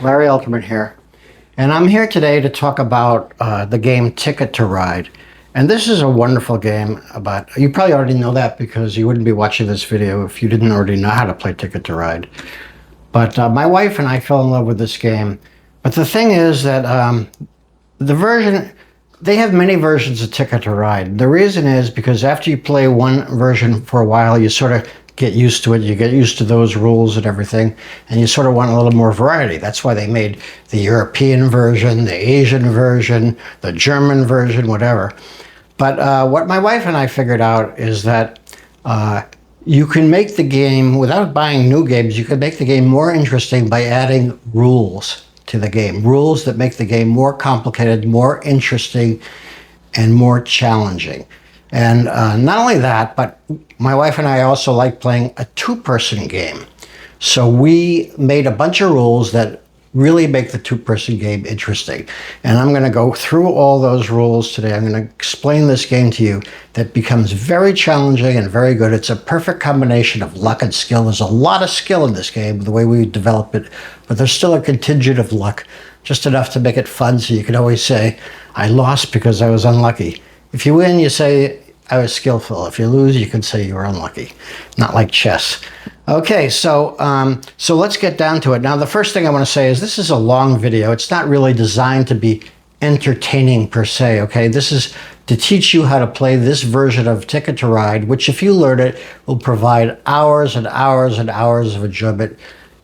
Larry Ultimate here, and I'm here today to talk about the game Ticket to Ride. And this is a wonderful game about, you probably already know that because you wouldn't be watching this video if you didn't already know how to play Ticket to Ride. But my wife and I fell in love with this game. But the thing is that they have many versions of Ticket to Ride. The reason is because after you play one version for a while, you sort of get used to it. You get used to those rules and everything, and you sort of want a little more variety. That's why they made the European version, the Asian version, the German version, whatever. But what my wife and I figured out is that you can make the game, without buying new games, you can make the game more interesting by adding rules to the game. Rules that make the game more complicated, more interesting, and more challenging. And not only that, but my wife and I also like playing a two-person game. So we made a bunch of rules that really make the two-person game interesting. And I'm going to go through all those rules today. I'm going to explain this game to you that becomes very challenging and very good. It's a perfect combination of luck and skill. There's a lot of skill in this game, the way we develop it, but there's still a contingent of luck, just enough to make it fun so you can always say, I lost because I was unlucky. If you win, you say, I was skillful. If you lose, you can say you were unlucky. Not like chess. Okay, so let's get down to it. Now, the first thing I want to say is this is a long video. It's not really designed to be entertaining per se, okay? This is to teach you how to play this version of Ticket to Ride, which if you learn it, will provide hours and hours and hours of enjoyment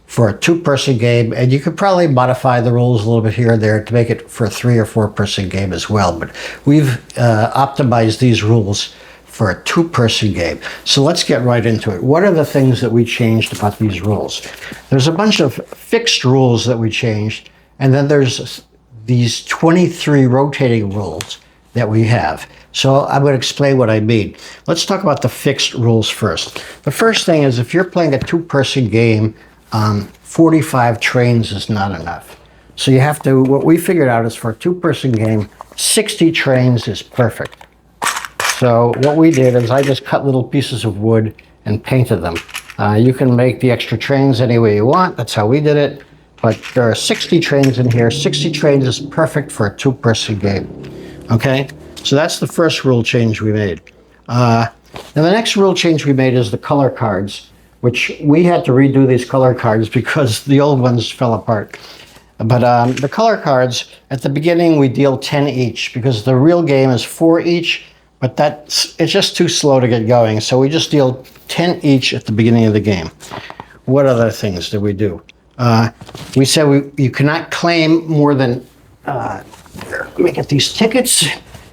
for a two-person game, and you could probably modify the rules a little bit here and there to make it for a three- or four-person game as well. But we've optimized these rules for a two-person game. So let's get right into it. What are the things that we changed about these rules? There's a bunch of fixed rules that we changed, and then there's these 23 rotating rules that we have. So I'm going to explain what I mean. Let's talk about the fixed rules first. The first thing is if you're playing a two-person game, 45 trains is not enough. So you have to, what we figured out is for a two-person game, 60 trains is perfect. So what we did is I just cut little pieces of wood and painted them. You can make the extra trains any way you want. That's how we did it. But there are 60 trains in here. 60 trains is perfect for a two-person game. Okay? So that's the first rule change we made. Now the next rule change we made is the color cards, which we had to redo these color cards because the old ones fell apart. But the color cards, at the beginning we deal 10 each because the real game is 4 each, but it's just too slow to get going. So we just deal 10 each at the beginning of the game. What other things did we do? We said you cannot claim more than, let me get these tickets.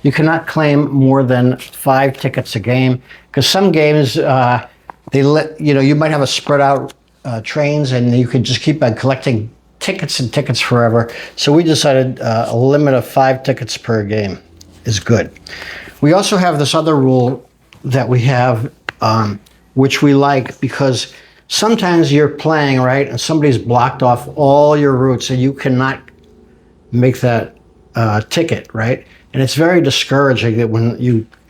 You cannot claim more than 5 tickets a game because some games, you might have a spread out trains and you can just keep on collecting tickets and tickets forever. So we decided a limit of 5 tickets per game is good. We also have this other rule that we have, which we like because sometimes you're playing, right, and somebody's blocked off all your routes and you cannot make that ticket, right? And it's very discouraging that when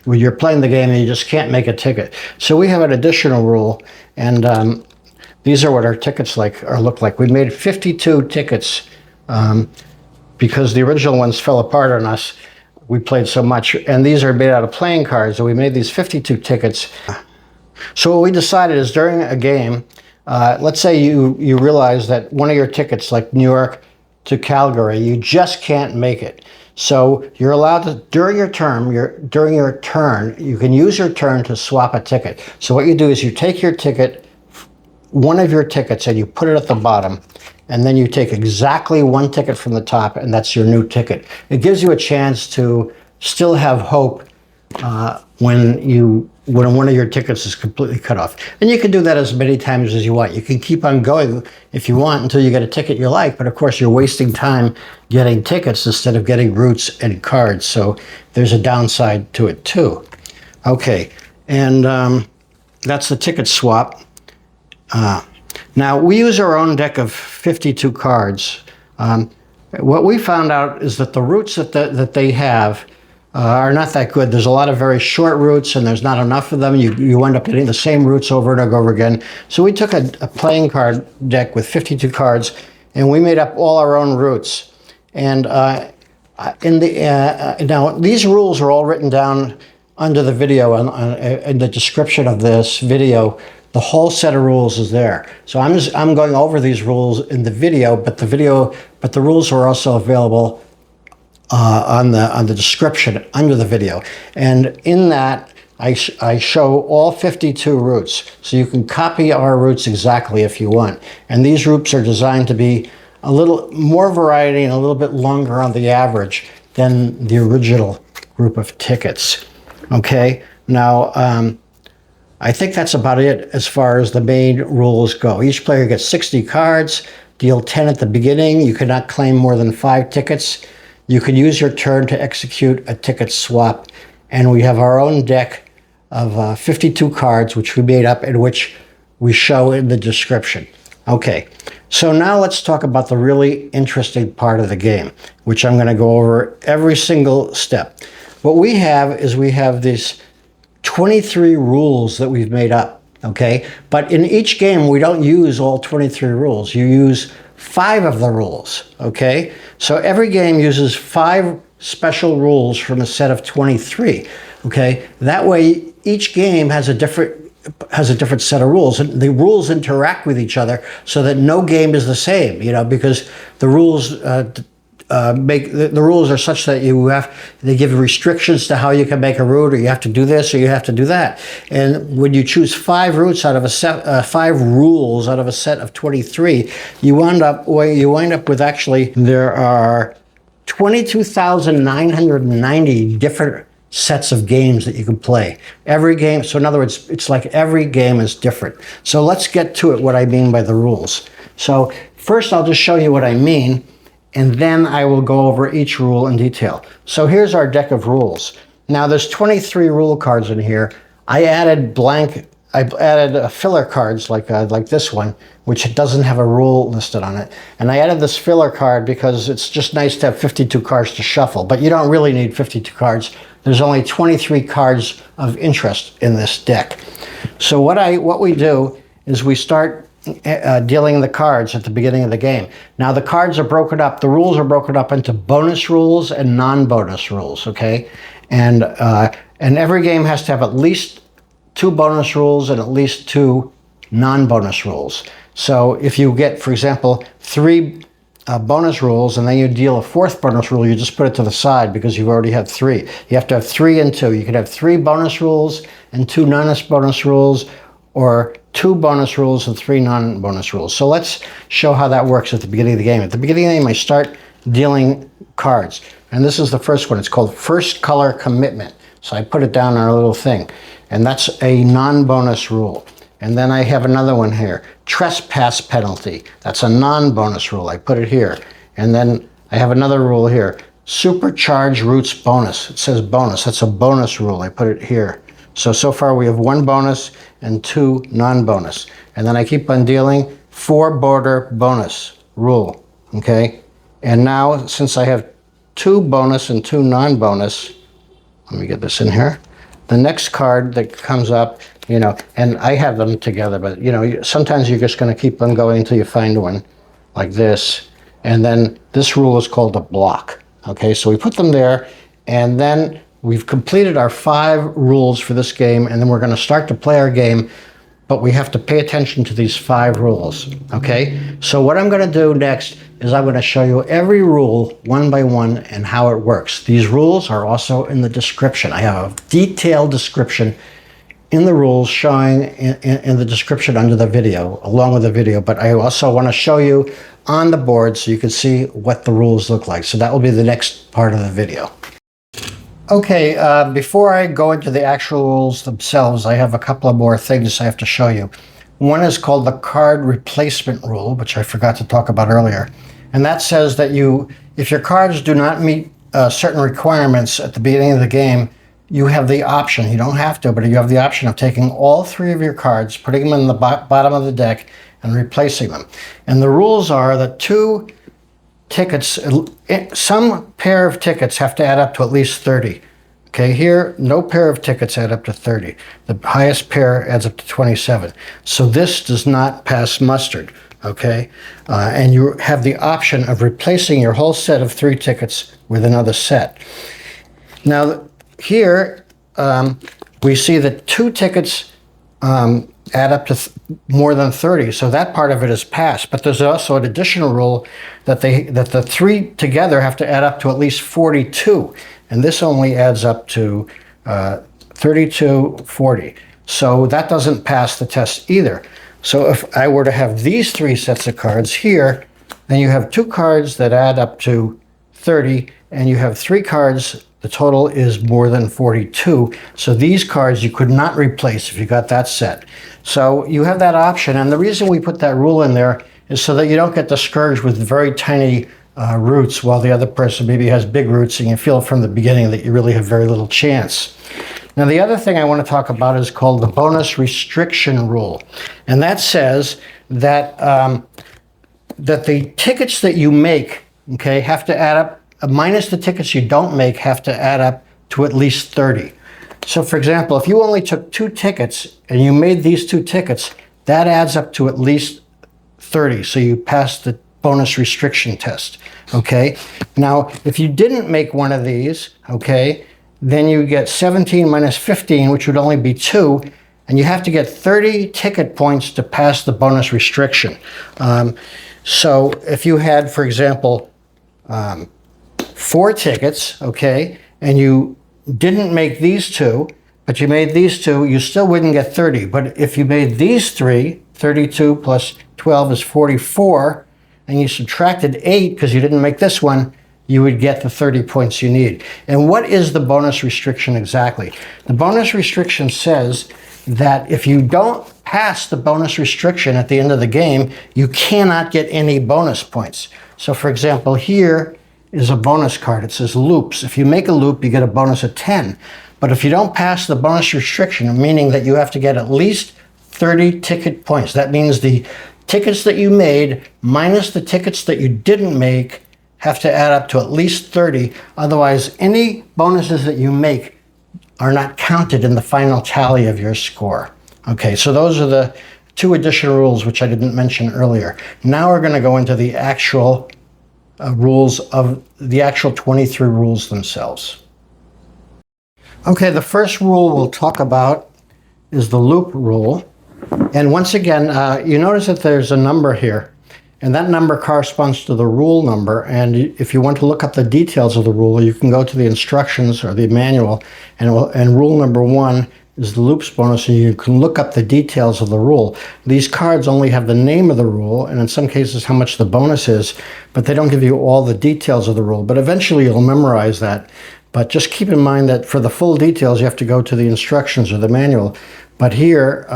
you're playing the game and you just can't make a ticket. So we have an additional rule, and these are what our tickets look like. We made 52 tickets because the original ones fell apart on us. We played so much, and these are made out of playing cards, so we made these 52 tickets. So what we decided is during a game, let's say you realize that one of your tickets, like New York to Calgary, you just can't make it. So you're allowed to, during your turn, you can use your turn to swap a ticket. So what you do is you take your ticket, one of your tickets, and you put it at the bottom, and then you take exactly one ticket from the top, and that's your new ticket. It gives you a chance to still have hope when one of your tickets is completely cut off. And you can do that as many times as you want. You can keep on going if you want until you get a ticket you like, but of course you're wasting time getting tickets instead of getting routes and cards. So there's a downside to it too. Okay, and that's the ticket swap. Now we use our own deck of 52 cards. What we found out is that the routes that they have are not that good. There's a lot of very short routes and there's not enough of them. You end up getting the same routes over and over again. So we took a playing card deck with 52 cards and we made up all our own routes. And now these rules are all written down under the video, in the description of this video. The whole set of rules is there. So I'm going over these rules in the video, but the rules are also available on the description under the video. And in that, I show all 52 routes. So you can copy our routes exactly if you want. And these routes are designed to be a little more variety and a little bit longer on the average than the original group of tickets. Okay, now I think that's about it as far as the main rules go. Each player gets 60 cards, deal 10 at the beginning. You cannot claim more than 5 tickets. You can use your turn to execute a ticket swap. And we have our own deck of 52 cards, which we made up and which we show in the description. Okay, so now let's talk about the really interesting part of the game, which I'm going to go over every single step. What we have is we have these 23 rules that we've made up, okay? But in each game, we don't use all 23 rules. You use 5 of the rules, okay? So every game uses 5 special rules from a set of 23, okay? That way, each game has a different set of rules, and the rules interact with each other so that no game is the same, you know, because the rules the rules are such that they give restrictions to how you can make a route, or you have to do this or you have to do that. And when you choose 5 routes out of a set, 5 rules out of a set of 23, you wind up with actually there are 22,990 different sets of games that you can play. Every game, so in other words, it's like every game is different. So let's get to it, what I mean by the rules. So first I'll just show you what I mean, and then I will go over each rule in detail. So here's our deck of rules. Now there's 23 rule cards in here. I added filler cards like this one, which doesn't have a rule listed on it. And I added this filler card because it's just nice to have 52 cards to shuffle, but you don't really need 52 cards. There's only 23 cards of interest in this deck. So what we do is we start dealing the cards at the beginning of the game. Now the cards are broken up, the rules are broken up into bonus rules and non-bonus rules, okay? And every game has to have at least 2 bonus rules and at least 2 non-bonus rules. So if you get, for example, 3 bonus rules and then you deal a 4th bonus rule, you just put it to the side because you've already had 3. You have to have 3 and 2. You can have 3 bonus rules and 2 non-bonus rules, or 2 bonus rules and 3 non-bonus rules. So let's show how that works at the beginning of the game. At the beginning of the game, I start dealing cards. And this is the first one. It's called First Color Commitment. So I put it down on our little thing. And that's a non-bonus rule. And then I have another one here. Trespass Penalty. That's a non-bonus rule. I put it here. And then I have another rule here. Supercharged Routes Bonus. It says bonus. That's a bonus rule. I put it here. So far we have 1 bonus and 2 non-bonus. And then I keep on dealing 4 border bonus rule, okay? And now, since I have 2 bonus and 2 non-bonus, let me get this in here. The next card that comes up, you know, and I have them together, but you know, sometimes you're just gonna keep on going until you find one, like this. And then this rule is called a block, okay? So we put them there, and then we've completed our 5 rules for this game, and then we're going to start to play our game, but we have to pay attention to these 5 rules, okay? So what I'm going to do next is I'm going to show you every rule one by one and how it works. These rules are also in the description. I have a detailed description in the rules showing in the description under the video, along with the video, but I also want to show you on the board so you can see what the rules look like. So that will be the next part of the video. Okay, before I go into the actual rules themselves, I have a couple of more things I have to show you. One is called the card replacement rule, which I forgot to talk about earlier. And that says that if your cards do not meet certain requirements at the beginning of the game, you have the option, you don't have to, but you have the option of taking all 3 of your cards, putting them in the bottom of the deck, and replacing them. And the rules are that 2 tickets, some pair of tickets have to add up to at least 30. Okay, here, no pair of tickets add up to 30. The highest pair adds up to 27. So this does not pass mustard. okay? And you have the option of replacing your whole set of 3 tickets with another set. Now, here we see that 2 tickets add up to more than 30, so that part of it is passed. But there's also an additional rule that the 3 together have to add up to at least 42, and this only adds up to 32, 40. So that doesn't pass the test either. So if I were to have these 3 sets of cards here, then you have 2 cards that add up to 30, and you have 3 cards. The total is more than 42. So these cards you could not replace if you got that set. So you have that option. And the reason we put that rule in there is so that you don't get discouraged with very tiny roots while the other person maybe has big roots, and you feel from the beginning that you really have very little chance. Now, the other thing I want to talk about is called the bonus restriction rule. And that says that, that the tickets that you make, okay, have to add up, minus the tickets you don't make, have to add up to at least 30. So, for example, if you only took 2 tickets and you made these 2 tickets, that adds up to at least 30. So you passed the bonus restriction test, okay? Now, if you didn't make one of these, okay, then you get 17 minus 15, which would only be 2, and you have to get 30 ticket points to pass the bonus restriction. So if you had, for example, 4 tickets, okay, and you didn't make these 2, but you made these 2, you still wouldn't get 30. But if you made these 3, 32 plus 12 is 44, and you subtracted 8 because you didn't make this one, you would get the 30 points you need. And what is the bonus restriction exactly? The bonus restriction says that if you don't pass the bonus restriction at the end of the game, you cannot get any bonus points. So for example, here is a bonus card. It says loops. If you make a loop, you get a bonus of 10. But if you don't pass the bonus restriction, meaning that you have to get at least 30 ticket points, that means the tickets that you made minus the tickets that you didn't make have to add up to at least 30. Otherwise, any bonuses that you make are not counted in the final tally of your score. Okay, so those are the 2 additional rules which I didn't mention earlier. Now we're going to go into the actual rules of the actual 23 rules themselves. Okay, the first rule we'll talk about is the loop rule. And once again, you notice that there's a number here, and that number corresponds to the rule number. And if you want to look up the details of the rule, you can go to the instructions or the manual, and rule number 1 is the loops bonus, and you can look up the details of the rule. These cards only have the name of the rule, and in some cases how much the bonus is, but they don't give you all the details of the rule. But eventually you'll memorize that. But just keep in mind that for the full details, you have to go to the instructions or the manual. But here,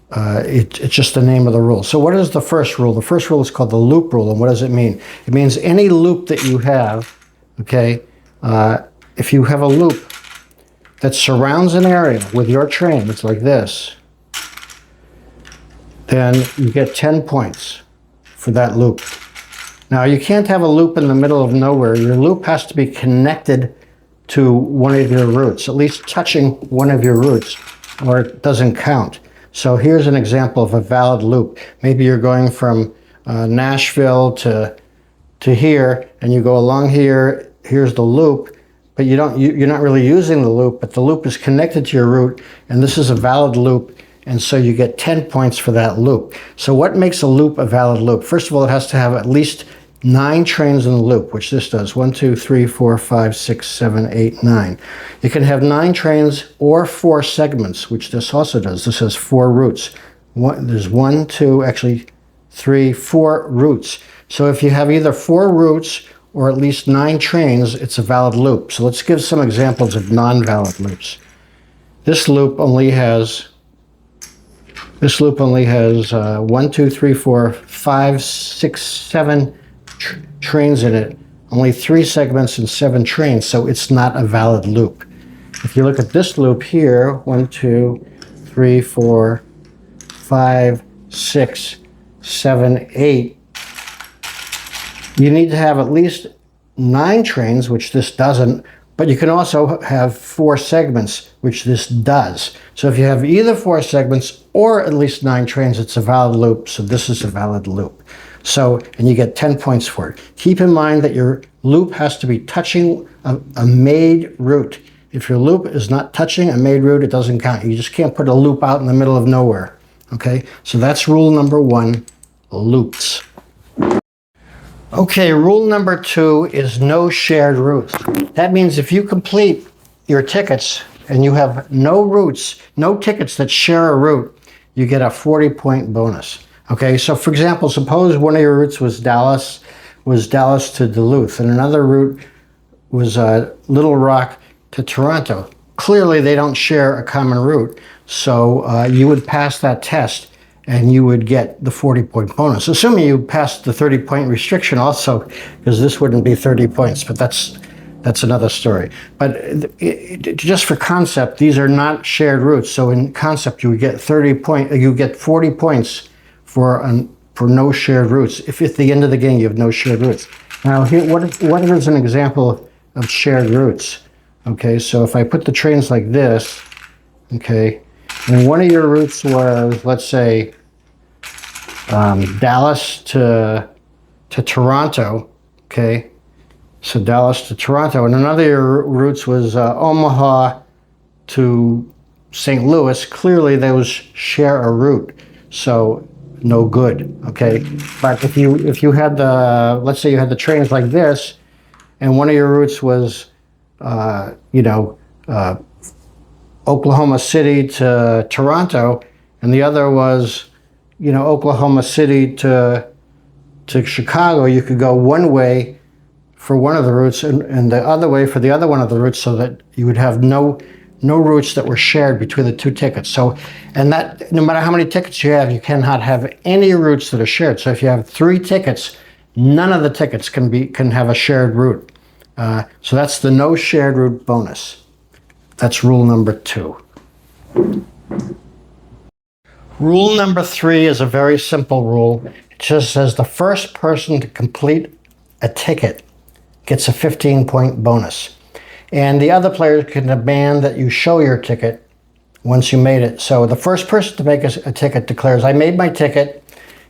it's just the name of the rule. So what is the first rule? The first rule is called the loop rule. And what does it mean? It means any loop that you have, okay, if you have a loop that surrounds an area with your train, it's like this, then you get 10 points for that loop. Now, you can't have a loop in the middle of nowhere. Your loop has to be connected to one of your routes, at least touching one of your routes, or it doesn't count. So here's an example of a valid loop. Maybe you're going from Nashville to here, and you go along here, here's the loop, but you're not really using the loop, but the loop is connected to your route, and this is a valid loop, and so you get 10 points for that loop. So what makes a loop a valid loop? First of all, it has to have at least 9 trains in the loop, which this does. 1, 2, 3, 4, 5, 6, 7, 8, 9. You can have 9 trains or 4 segments, which this also does. This has 4 routes. There's 1, 2, actually 3, 4 routes. So if you have either 4 routes or at least 9 trains, it's a valid loop. So let's give some examples of non-valid loops. This loop only has 1, 2, 3, 4, 5, 6, 7 trains in it. Only 3 segments and 7 trains, so it's not a valid loop. If you look at this loop here, 1, 2, 3, 4, 5, 6, 7, 8, you need to have at least 9 trains, which this doesn't, But you can also have 4 segments, which this does. So if you have either 4 segments or at least 9 trains, it's a valid loop. So this is a valid loop. So, and you get 10 points for it. Keep in mind that your loop has to be touching a made route. If your loop is not touching a made route, it doesn't count. You just can't put a loop out in the middle of nowhere. Okay, so that's rule number 1, loops. Okay, rule number 2 is no shared routes. That means if you complete your tickets and you have no routes, no tickets that share a route, you get a 40-point bonus. Okay, so for example, suppose one of your routes was Dallas to Duluth, and another route was Little Rock to Toronto. Clearly, they don't share a common route, so you would pass that test and you would get the 40-point bonus, assuming you passed the 30-point restriction also, because this wouldn't be 30 points, but that's another story. But just for concept, these are not shared routes, so in concept, you would get 40 points for no shared routes, if at the end of the game you have no shared routes. Now, here, what is an example of shared routes? Okay, so if I put the trains like this, okay, and one of your routes was, let's say, Dallas to Toronto, okay, so Dallas to Toronto, and another of your routes was Omaha to St. Louis. Clearly, those share a route, so no good, okay? But if you had let's say you had the trains like this, and one of your routes was, Oklahoma City to Toronto, and the other was, Oklahoma City to Chicago, you could go one way for one of the routes and the other way for the other one of the routes, so that you would have no routes that were shared between the 2 tickets. So, and that no matter how many tickets you have, you cannot have any routes that are shared. So if you have 3 tickets, none of the tickets can have a shared route. So that's the no shared route bonus. That's rule number 2. Rule number 3 is a very simple rule. It just says the first person to complete a ticket gets a 15-point bonus. And the other players can demand that you show your ticket once you made it. So the first person to make a ticket declares, I made my ticket,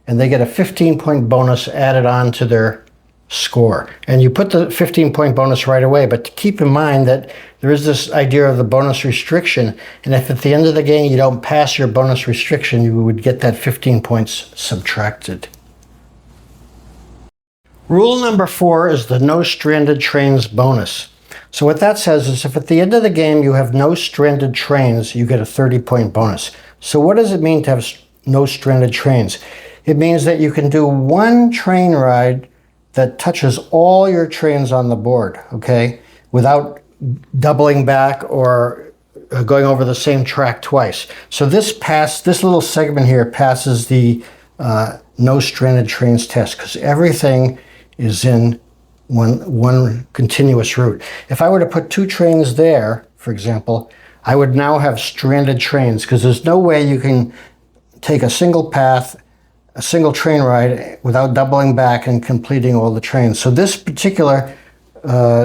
and they get a 15-point bonus added on to their score. And you put the 15-point bonus right away, but keep in mind that there is this idea of the bonus restriction, and if at the end of the game you don't pass your bonus restriction, you would get that 15 points subtracted. Rule number 4 is the no stranded trains bonus. So what that says is if at the end of the game you have no stranded trains, you get a 30-point bonus. So what does it mean to have no stranded trains? It means that you can do one train ride that touches all your trains on the board, okay, without doubling back or going over the same track twice. So this little segment here passes the no stranded trains test, because everything is in one continuous route. If I were to put 2 trains there, for example, I would now have stranded trains, because there's no way you can take a single path, a single train ride, without doubling back and completing all the trains. So this particular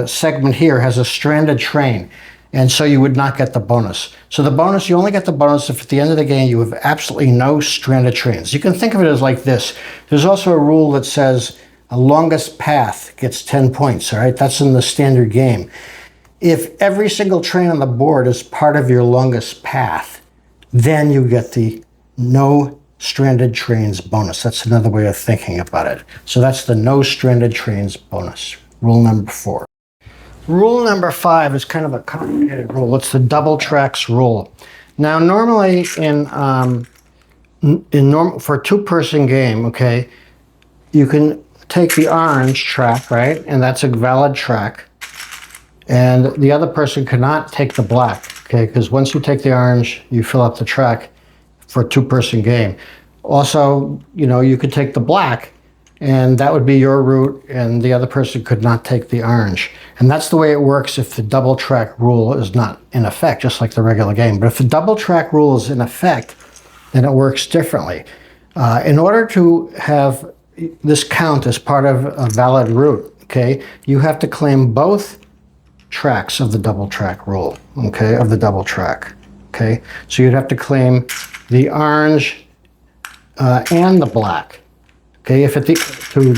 segment here has a stranded train, and so you would not get the bonus. So the bonus, you only get the bonus if at the end of the game you have absolutely no stranded trains. You can think of it as like this. There's also a rule that says a longest path gets 10 points, all right? That's in the standard game. If every single train on the board is part of your longest path, then you get the no stranded trains bonus. That's another way of thinking about it. So that's the no stranded trains bonus, rule number 4. Rule number 5 is kind of a complicated rule. It's the double tracks rule. Now, normally for a 2-person game, okay, you can take the orange track, right? And that's a valid track. And the other person cannot take the black, okay? Because once you take the orange, you fill up the track for a 2-person game. Also, you could take the black, and that would be your route, and the other person could not take the orange. And that's the way it works if the double track rule is not in effect, just like the regular game. But if the double track rule is in effect, then it works differently. In order to have this count as part of a valid route, okay, you have to claim both tracks of the double track rule, okay, of the double track, okay? So you'd have to claim the orange and the black, okay, if to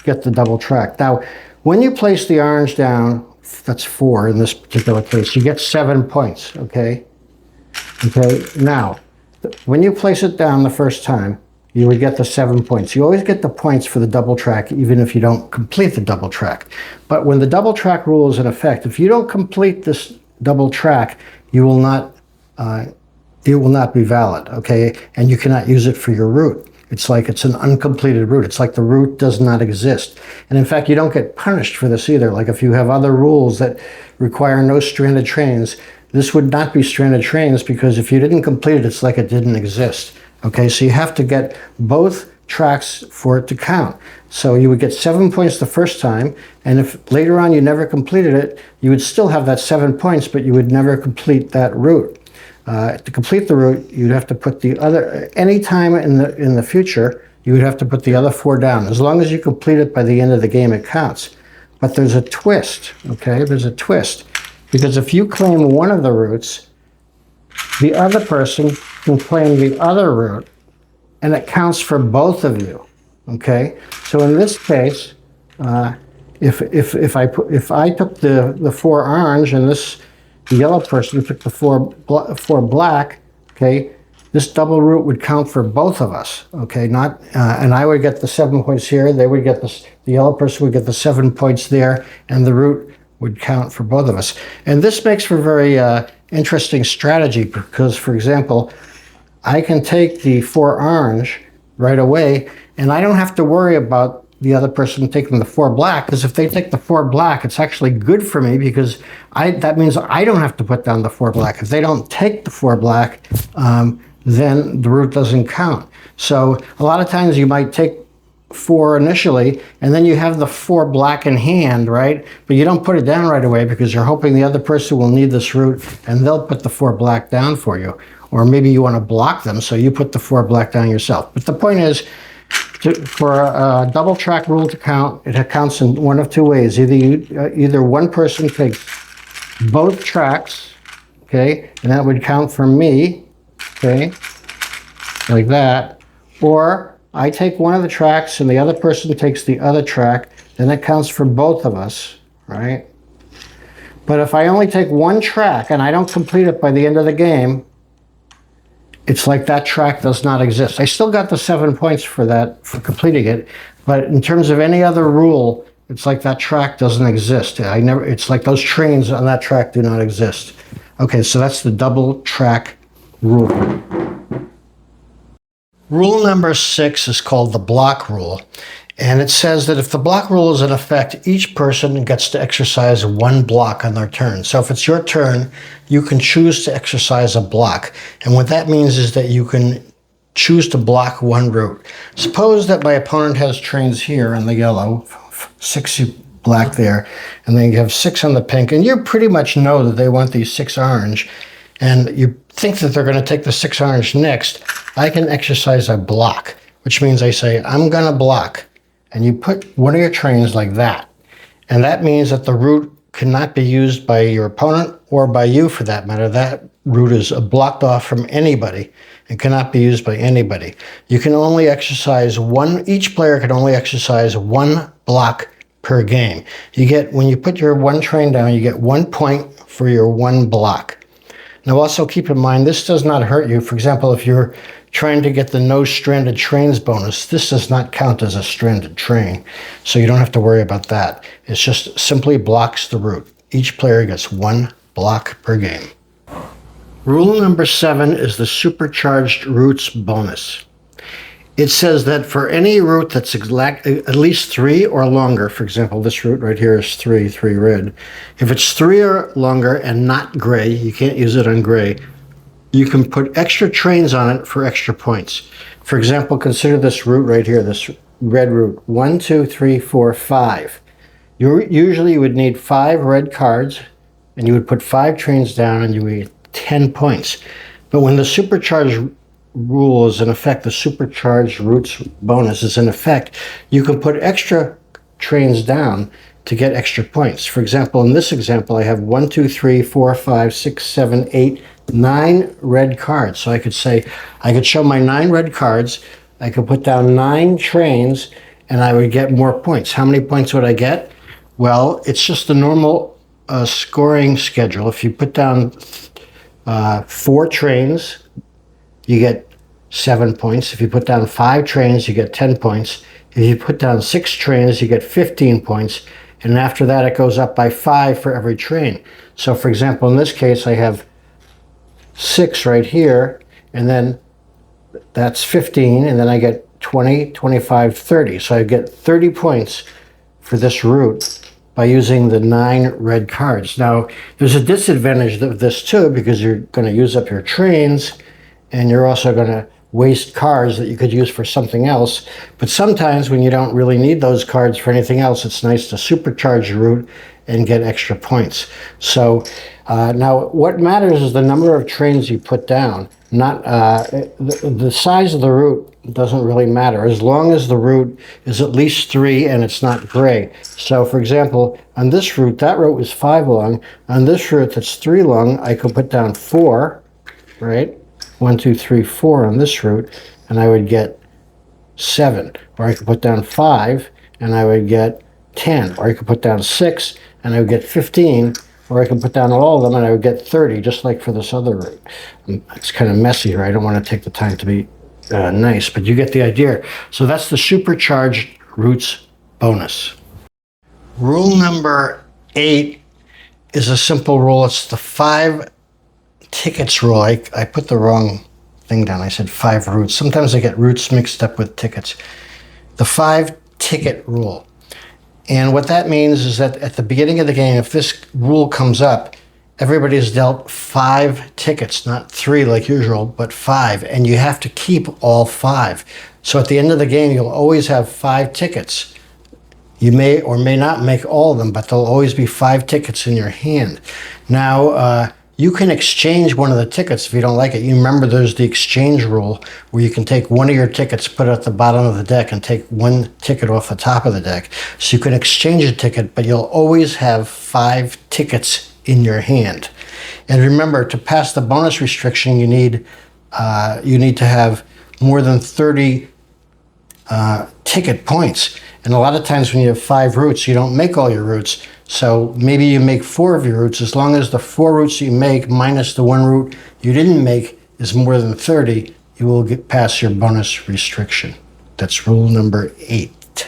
get the double track. Now, when you place the orange down, that's 4 in this particular case, you get 7 points, okay? Okay, now, when you place it down the first time, you would get the 7 points. You always get the points for the double track, even if you don't complete the double track. But when the double track rule is in effect, if you don't complete this double track, you will not, it will not be valid, okay? And you cannot use it for your route. It's like it's an uncompleted route. It's like the route does not exist. And in fact, you don't get punished for this either. Like if you have other rules that require no stranded trains, this would not be stranded trains, because if you didn't complete it, it's like it didn't exist. Okay, so you have to get both tracks for it to count. So you would get 7 points the first time, and if later on you never completed it, you would still have that 7 points, but you would never complete that route. To complete the route, you'd have to put the other, any time in the future, you would have to put the other 4 down. As long as you complete it by the end of the game, it counts. But there's a twist, okay? There's a twist. Because if you claim one of the routes, the other person can claim the other route, and it counts for both of you, okay? So in this case, if I took the 4 orange and the yellow person took the 4 black, okay, this double route would count for both of us, okay? Not, and I would get the 7 points here. They would get the yellow person would get the 7 points there, and the route would count for both of us. And this makes for very interesting strategy, because, for example, I can take the 4 orange right away, and I don't have to worry about the other person taking the 4 black, because if they take the 4 black, it's actually good for me, because that means I don't have to put down the 4 black. If they don't take the 4 black, then the route doesn't count. So a lot of times you might take 4 initially, and then you have the 4 black in hand, right? But you don't put it down right away, because you're hoping the other person will need this route, and they'll put the 4 black down for you. Or maybe you want to block them, so you put the 4 black down yourself. But the point is, for a double track rule to count, it counts in one of 2 ways. Either one person takes both tracks, okay, and that would count for me, okay, like that, or I take one of the tracks and the other person takes the other track, then it counts for both of us, right? But if I only take one track and I don't complete it by the end of the game, it's like that track does not exist. I still got the 7 points for that, for completing it, but in terms of any other rule, it's like that track doesn't exist. It's like those trains on that track do not exist. Okay, so that's the double track rule. Rule number 6 is called the block rule, and it says that if the block rule is in effect, each person gets to exercise 1 block on their turn. So if it's your turn, you can choose to exercise a block, and what that means is that you can choose to block 1 route. Suppose that my opponent has trains here in the yellow, 6 black there, and then you have 6 on the pink, and you pretty much know that they want these 6 orange, and you think that they're going to take the 6 orange next. I can exercise a block, which means I say, I'm going to block. And you put one of your trains like that. And that means that the route cannot be used by your opponent or by you, for that matter. That route is blocked off from anybody and cannot be used by anybody. You can only exercise each player can only exercise 1 block per game. When you put your 1 train down, you get 1 point for your 1 block. Now also keep in mind, this does not hurt you. For example, if you're trying to get the no stranded trains bonus, this does not count as a stranded train. So you don't have to worry about that. It just simply blocks the route. Each player gets 1 block per game. Rule number 7 is the supercharged routes bonus. It says that for any route that's at least 3 or longer, for example, this route right here is 3 red. If it's 3 or longer and not gray, you can't use it on gray, you can put extra trains on it for extra points. For example, consider this route right here, this red route, 1, 2, 3, 4, 5. Usually you would need 5 red cards, and you would put 5 trains down, and you would get 10 points. But when the supercharged rule is in effect, the supercharged routes bonus is in effect, you can put extra trains down, to get extra points. For example, in this example, I have 1, 2, 3, 4, 5, 6, 7, 8, 9 red cards. So I could say, I could show my 9 red cards. I could put down 9 trains and I would get more points. How many points would I get? Well, it's just the normal scoring schedule. If you put down 4 trains, you get 7 points. If you put down 5 trains, you get 10 points. If you put down 6 trains, you get 15 points. And after that, it goes up by 5 for every train. So for example, in this case, I have 6 right here, and then that's 15, and then I get 20, 25, 30. So I get 30 points for this route by using the 9 red cards. Now, there's a disadvantage of this too, because you're going to use up your trains, and you're also going to waste cards that you could use for something else. But sometimes when you don't really need those cards for anything else, it's nice to supercharge your route and get extra points. So now what matters is the number of trains you put down. Not the size of the route doesn't really matter, as long as the route is at least 3 and it's not gray. So for example, on this route, that route was 5 long. On this route that's 3 long, I could put down 4, right? 1, 2, 3, 4 on this route, and I would get 7. Or I could put down 5, and I would get 10. Or I could put down 6, and I would get 15. Or I could put down all of them, and I would get 30, just like for this other route. It's kind of messy here. I don't want to take the time to be nice, but you get the idea. So that's the supercharged routes bonus. Rule number 8 is a simple rule. It's the 5 tickets rule. I put the wrong thing down. I said 5 routes. Sometimes I get routes mixed up with tickets. The 5 ticket rule. And what that means is that at the beginning of the game, if this rule comes up, everybody's dealt 5 tickets, not 3 like usual, but 5. And you have to keep all 5. So at the end of the game, you'll always have 5 tickets. You may or may not make all of them, but there'll always be 5 tickets in your hand. Now, you can exchange one of the tickets if you don't like it. You remember there's the exchange rule where you can take one of your tickets, put it at the bottom of the deck, and take one ticket off the top of the deck. So you can exchange a ticket, but you'll always have 5 tickets in your hand. And remember, to pass the bonus restriction, you need to have more than 30 ticket points. And a lot of times when you have 5 routes, you don't make all your routes. So maybe you make 4 of your routes. As long as the 4 routes you make minus the 1 route you didn't make is more than 30, you will get past your bonus restriction. That's rule number 8.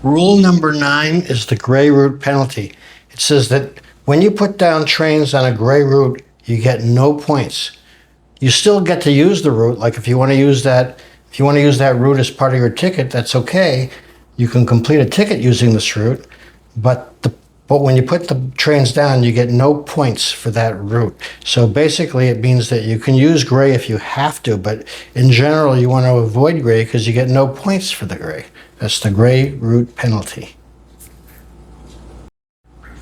Rule number 9 is the gray route penalty. It says that when you put down trains on a gray route, you get no points. You still get to use the route. Like if you want to use that route as part of your ticket, that's okay. You can complete a ticket using this route. But when you put the trains down, you get no points for that route. So basically, it means that you can use gray if you have to, but in general, you want to avoid gray because you get no points for the gray. That's the gray route penalty.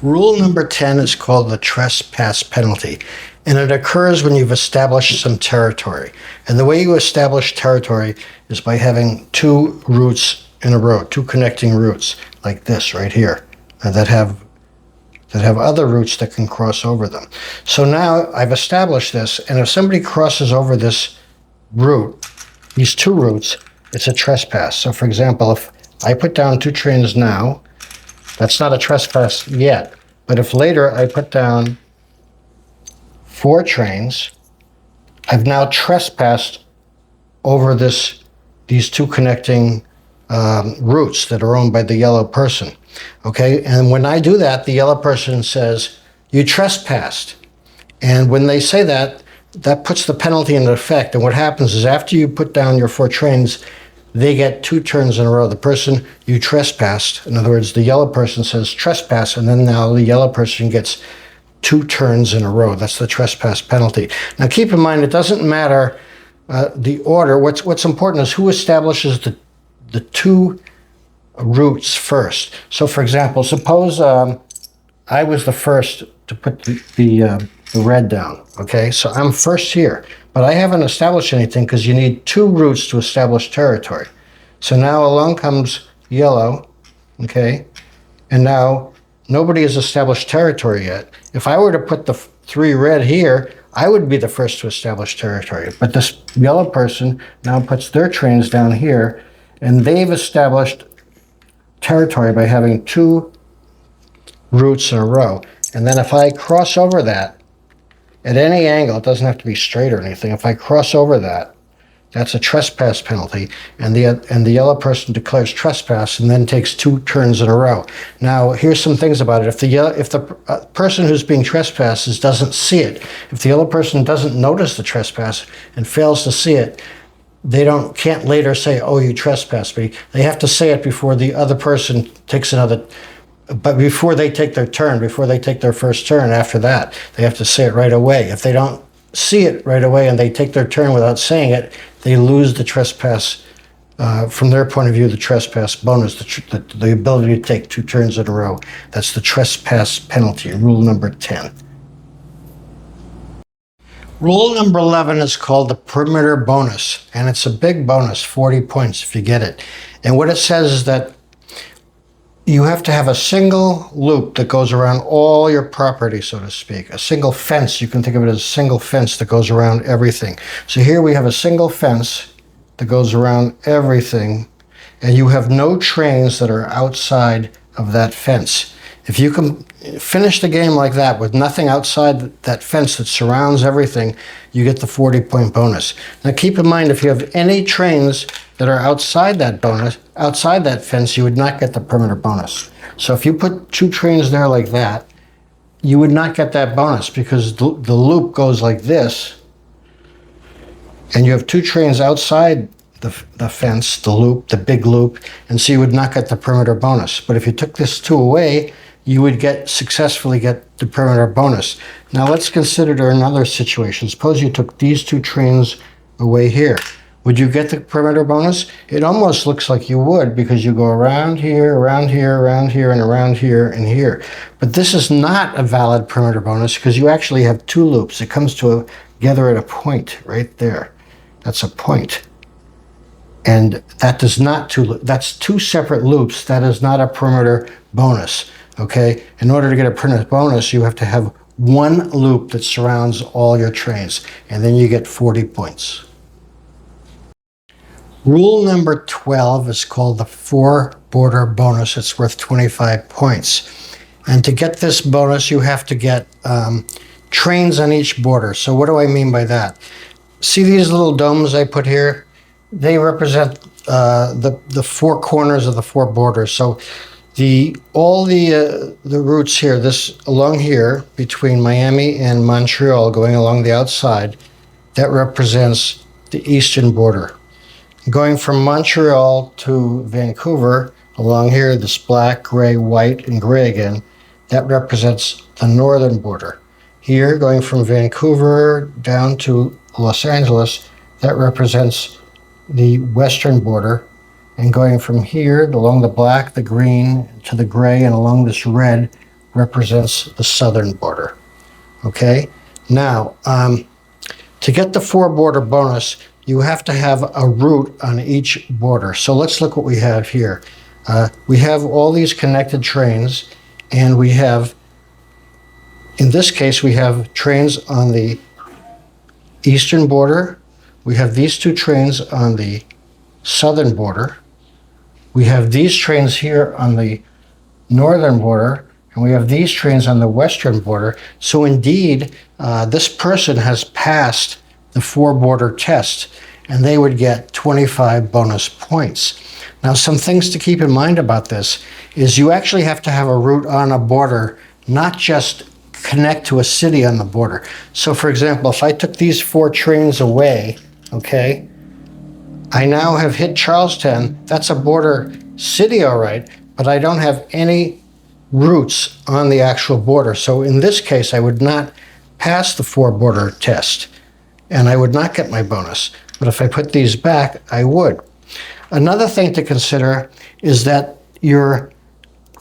Rule number 10 is called the trespass penalty, and it occurs when you've established some territory. And the way you establish territory is by having 2 routes in a row, 2 connecting routes, like this right here. That have other routes that can cross over them. So now I've established this, and if somebody crosses over this route, these 2 routes, it's a trespass. So for example, if I put down 2 trains now, that's not a trespass yet. But if later I put down 4 trains, I've now trespassed over these 2 connecting routes that are owned by the yellow person. Okay, and when I do that, the yellow person says, you trespassed. And when they say that, that puts the penalty into effect. And what happens is after you put down your 4 trains, they get 2 turns in a row. The person you trespassed, in other words, the yellow person says trespass, and then now the yellow person gets 2 turns in a row. That's the trespass penalty. Now keep in mind, it doesn't matter the order. What's important is who establishes the 2 routes first. So for example, suppose I was the first to put the red down, okay? So I'm first here, but I haven't established anything because you need 2 routes to establish territory. So now along comes yellow, okay? And now nobody has established territory yet. If I were to put the 3 red here, I would be the first to establish territory. But this yellow person now puts their trains down here, and they've established territory by having 2 routes in a row. And then if I cross over that at any angle, it doesn't have to be straight or anything. If I cross over that, that's a trespass penalty, and the yellow person declares trespass and then takes 2 turns in a row. Now, here's some things about it. If the person who's being trespassed doesn't see it, if the yellow person doesn't notice the trespass and fails to see it, they can't later say, "Oh, you trespassed me." They have to say it before the other person takes another. But before they take their turn, before they take their first turn, after that, they have to say it right away. If they don't see it right away and they take their turn without saying it, they lose the trespass, from their point of view, the trespass bonus, the ability to take 2 turns in a row. That's the trespass penalty, rule number 10. Rule number 11 is called the perimeter bonus, and it's a big bonus, 40 points if you get it. And what it says is that you have to have a single loop that goes around all your property, so to speak. A single fence, you can think of it as a single fence that goes around everything. So here we have a single fence that goes around everything, and you have no trains that are outside of that fence. If you can finish the game like that with nothing outside that fence that surrounds everything, you get the 40-point bonus. Now keep in mind, if you have any trains that are outside that bonus, outside that fence, you would not get the perimeter bonus. So if you put 2 trains there like that, you would not get that bonus because the loop goes like this, and you have 2 trains outside the fence, the loop, the big loop, and so you would not get the perimeter bonus. But if you took this 2 away, you would successfully get the perimeter bonus. Now let's consider another situation. Suppose you took these 2 trains away here. Would you get the perimeter bonus? It almost looks like you would, because you go around here, around here, around here, and around here, and here. But this is not a valid perimeter bonus because you actually have 2 loops. It comes together at a point right there. That's a point. And that does not that's 2 separate loops. That is not a perimeter bonus. Okay? In order to get a perimeter bonus, you have to have 1 loop that surrounds all your trains, and then you get 40 points. Rule number 12 is called the 4-border bonus. It's worth 25 points. And to get this bonus, you have to get trains on each border. So what do I mean by that? See these little domes I put here? They represent the 4 corners of the 4 borders. So all the routes here, this along here between Miami and Montreal, going along the outside, that represents the eastern border. Going from Montreal to Vancouver, along here, this black, gray, white, and gray again, that represents the northern border. Here, going from Vancouver down to Los Angeles, that represents the western border. And going from here, along the black, the green, to the gray, and along this red, represents the southern border. Okay? Now, to get the 4-border bonus, you have to have a route on each border. So let's look what we have here. We have all these connected trains, and we have, in this case, we have trains on the eastern border. We have these 2 trains on the southern border. We have these trains here on the northern border, and we have these trains on the western border. So indeed, this person has passed the 4-border test, and they would get 25 bonus points. Now, some things to keep in mind about this is you actually have to have a route on a border, not just connect to a city on the border. So for example, if I took these 4 trains away, okay, I now have hit Charlestown. That's a border city, all right, but I don't have any routes on the actual border. So in this case, I would not pass the 4-border test, and I would not get my bonus. But if I put these back, I would. Another thing to consider is that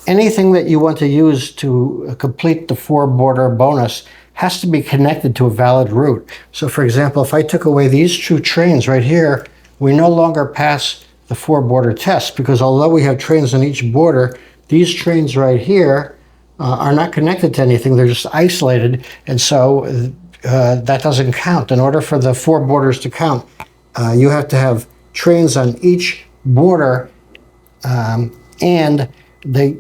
anything that you want to use to complete the 4-border bonus has to be connected to a valid route. So for example, if I took away these 2 trains right here, we no longer pass the 4-border test, because although we have trains on each border, these trains right here are not connected to anything. They're just isolated, and so that doesn't count. In order for the 4 borders to count, you have to have trains on each border, and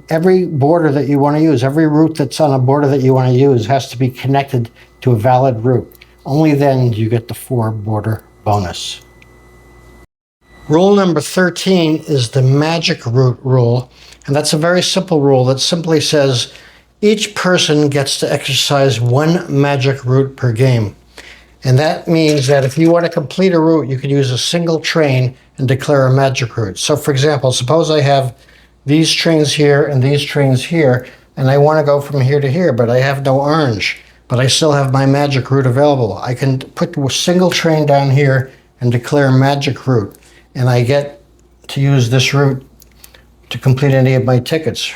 every border that you want to use, every route that's on a border that you want to use has to be connected to a valid route. Only then do you get the 4 border bonus. Rule number 13 is the magic route rule, and that's a very simple rule that simply says each person gets to exercise 1 magic route per game. And that means that if you want to complete a route, you can use a single train and declare a magic route. So for example, suppose I have these trains here and these trains here, and I want to go from here to here, but I have no orange, but I still have my magic route available. I can put a single train down here and declare a magic route, and I get to use this route to complete any of my tickets.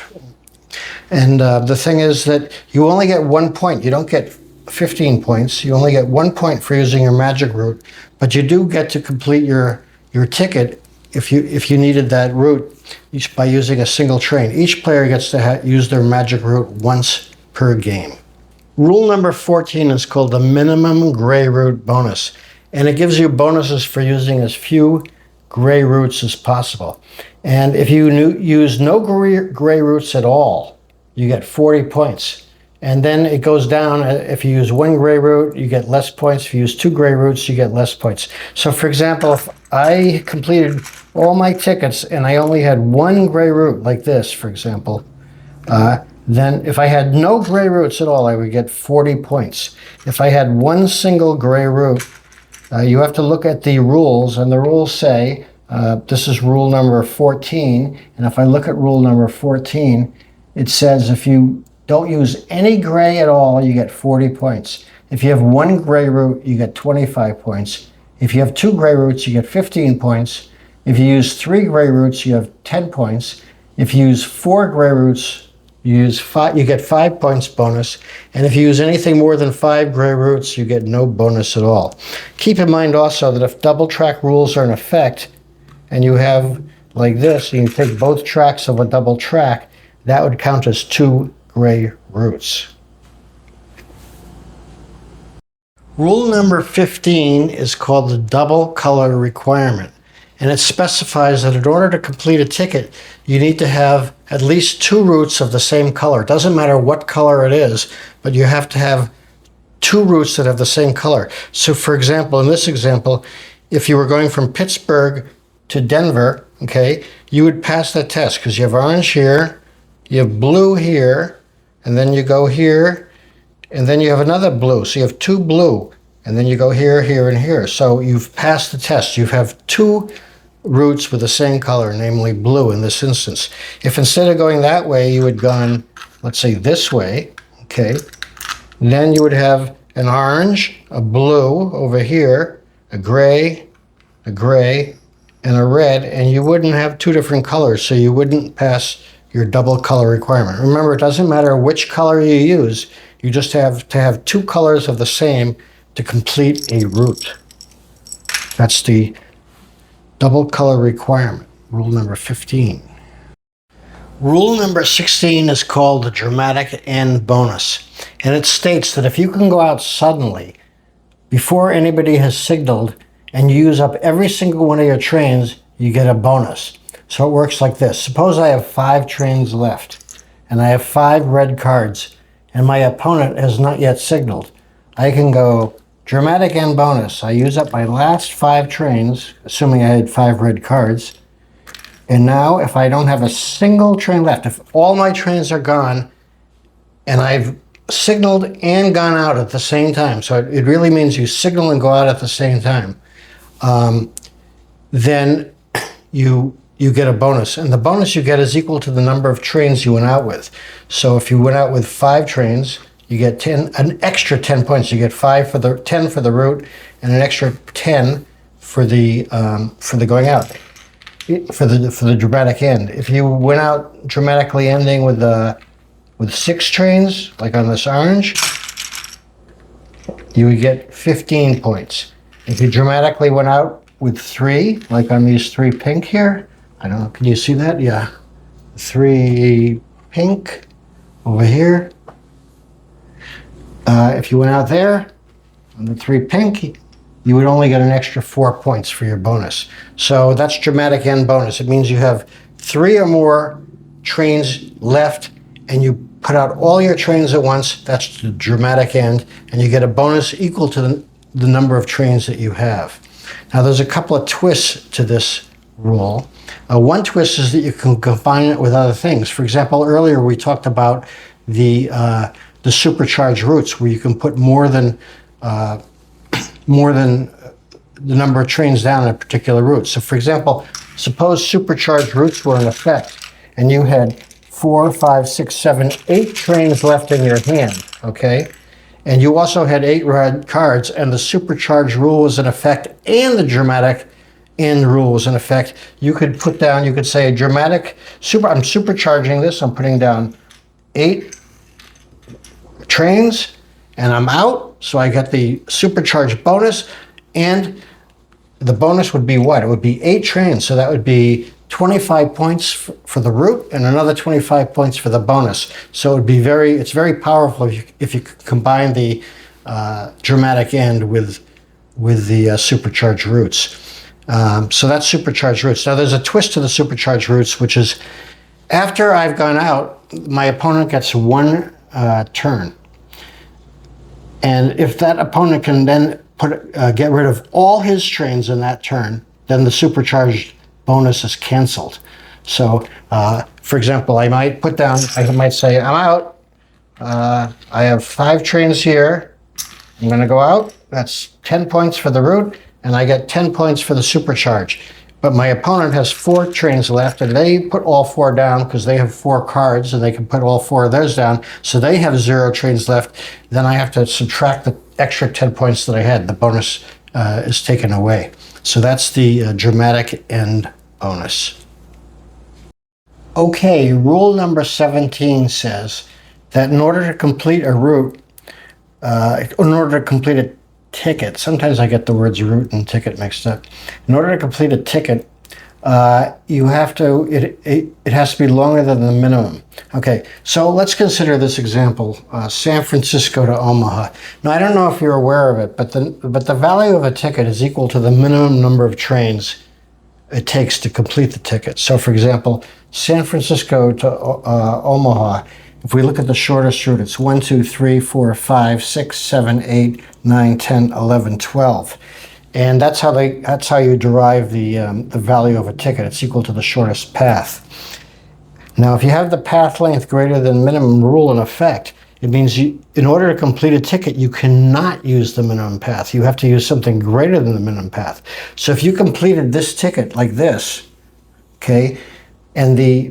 And the thing is that you only get 1 point. You don't get 15 points. You only get 1 point for using your magic route, but you do get to complete your ticket if you needed that route by using a single train. Each player gets to use their magic route once per game. Rule number 14 is called the minimum gray route bonus, and it gives you bonuses for using as few gray routes as possible. And if you use no gray routes at all, you get 40 points. And then it goes down. If you use 1 gray route, you get less points. If you use 2 gray routes, you get less points. So for example, if I completed all my tickets and I only had 1 gray route, like this, for example, then if I had no gray routes at all, I would get 40 points. If I had 1 single gray route, you have to look at the rules, and the rules say, this is rule number 14, and if I look at rule number 14, it says if you don't use any gray at all, you get 40 points. If you have 1 gray route, you get 25 points. If you have 2 gray routes, you get 15 points. If you use 3 gray routes, you have 10 points. If you use 4 gray routes, you get 5 points bonus. And if you use anything more than 5 gray routes, you get no bonus at all. Keep in mind also that if double track rules are in effect, and you have like this, you take both tracks of a double track, that would count as 2 gray routes. Rule number 15 is called the double color requirement, and it specifies that in order to complete a ticket, you need to have at least 2 routes of the same color. It doesn't matter what color it is, but you have to have 2 routes that have the same color. So for example, in this example, if you were going from Pittsburgh to Denver, okay, you would pass that test because you have orange here, you have blue here, and then you go here, and then you have another blue. So you have 2 blue, and then you go here, here, and here. So you've passed the test. You have 2 routes with the same color, namely blue in this instance. If instead of going that way, you had gone, let's say this way, okay, then you would have an orange, a blue over here, a gray, and a red, and you wouldn't have 2 different colors, so you wouldn't pass your double color requirement. Remember, it doesn't matter which color you use, you just have to have 2 colors of the same to complete a route. That's the double color requirement, rule number 15. Rule number 16 is called the dramatic end bonus, and it states that if you can go out suddenly before anybody has signaled and you use up every single one of your trains, you get a bonus. So it works like this. Suppose I have 5 trains left and I have 5 red cards and my opponent has not yet signaled. I can go dramatic end bonus. I use up my last 5 trains, assuming I had 5 red cards. And now if I don't have a single train left, if all my trains are gone and I've signaled and gone out at the same time, so it really means you signal and go out at the same time, then you get a bonus, and the bonus you get is equal to the number of trains you went out with. So if you went out with 5 trains, you get an extra 10 points. You get 10 for the route, and an extra 10 for the going out, for the dramatic end. If you went out dramatically ending with 6 trains, like on this orange, you would get 15 points. If you dramatically went out with 3, like on these 3 pink here, I don't know, can you see that? Yeah. 3 pink over here. If you went out there on the 3 pink, you would only get an extra 4 points for your bonus. So that's dramatic end bonus. It means you have 3 or more trains left and you put out all your trains at once. That's the dramatic end, and you get a bonus equal to the number of trains that you have. Now there's a couple of twists to this rule. One twist is that you can combine it with other things. For example, earlier we talked about the supercharged routes, where you can put more than the number of trains down in a particular route. So for example, suppose supercharged routes were in effect and you had 4, 5, 6, 7, 8 trains left in your hand, okay? And you also had 8 red cards, and the supercharged rule was in effect and the dramatic end rule was in effect. You could put down, you could say a dramatic, I'm supercharging this, I'm putting down 8 trains and I'm out, so I get the supercharged bonus, and the bonus would be what? It would be 8 trains, so that would be 25 points for the route and another 25 points for the bonus. So it would be it's very powerful if you combine the dramatic end with the supercharged routes. So that's supercharged routes. Now there's a twist to the supercharged routes, which is after I've gone out, my opponent gets 1 turn. And if that opponent can then get rid of all his trains in that turn, then the supercharged bonus is canceled. So, for example, I might say, I'm out. I have 5 trains here. I'm going to go out. That's 10 points for the route, and I get 10 points for the supercharge. But my opponent has 4 trains left, and they put all 4 down because they have 4 cards, and they can put all 4 of theirs down. So they have 0 trains left. Then I have to subtract the extra 10 points that I had. The bonus is taken away. So that's the dramatic end bonus. Okay, rule number 17 says that in order to complete a route, in order to complete a ticket, sometimes I get the words route and ticket mixed up. In order to complete a ticket, you have to, it has to be longer than the minimum. Okay, so let's consider this example, San Francisco to Omaha. Now, I don't know if you're aware of it, but the value of a ticket is equal to the minimum number of trains it takes to complete the ticket. So for example, San Francisco to Omaha, if we look at the shortest route, it's 1, 2, 3, 4, 5, 6, 7, 8, 9, 10, 11, 12. And that's how you derive the value of a ticket. It's equal to the shortest path. Now, if you have the path length greater than minimum rule in effect, it means in order to complete a ticket, you cannot use the minimum path. You have to use something greater than the minimum path. So if you completed this ticket like this, okay, and the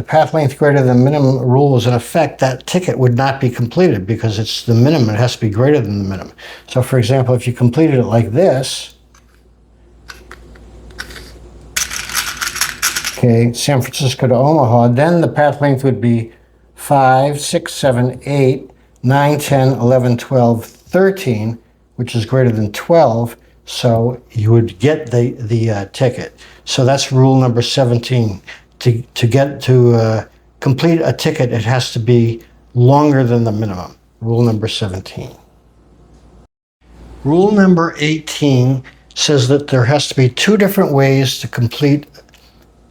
path length greater than minimum rule is in effect, that ticket would not be completed because it's the minimum. It has to be greater than the minimum. So for example, if you completed it like this, okay, San Francisco to Omaha, then the path length would be 5, 6, 7, 8, 9, 10, 11, 12, 13, which is greater than 12. So you would get the ticket. So that's rule number 17. To complete a ticket, it has to be longer than the minimum. Rule number 17. Rule number 18 says that there has to be 2 different ways to complete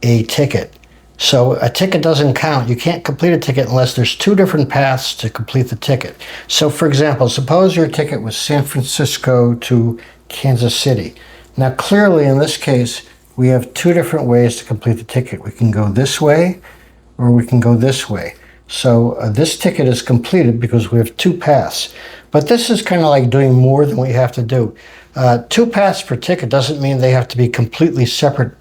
a ticket. So a ticket doesn't count. You can't complete a ticket unless there's 2 different paths to complete the ticket. So for example, suppose your ticket was San Francisco to Kansas City. Now clearly in this case, we have 2 different ways to complete the ticket. We can go this way or we can go this way. So this ticket is completed because we have 2 paths. But this is kind of like doing more than we have to do. 2 paths per ticket doesn't mean they have to be completely separate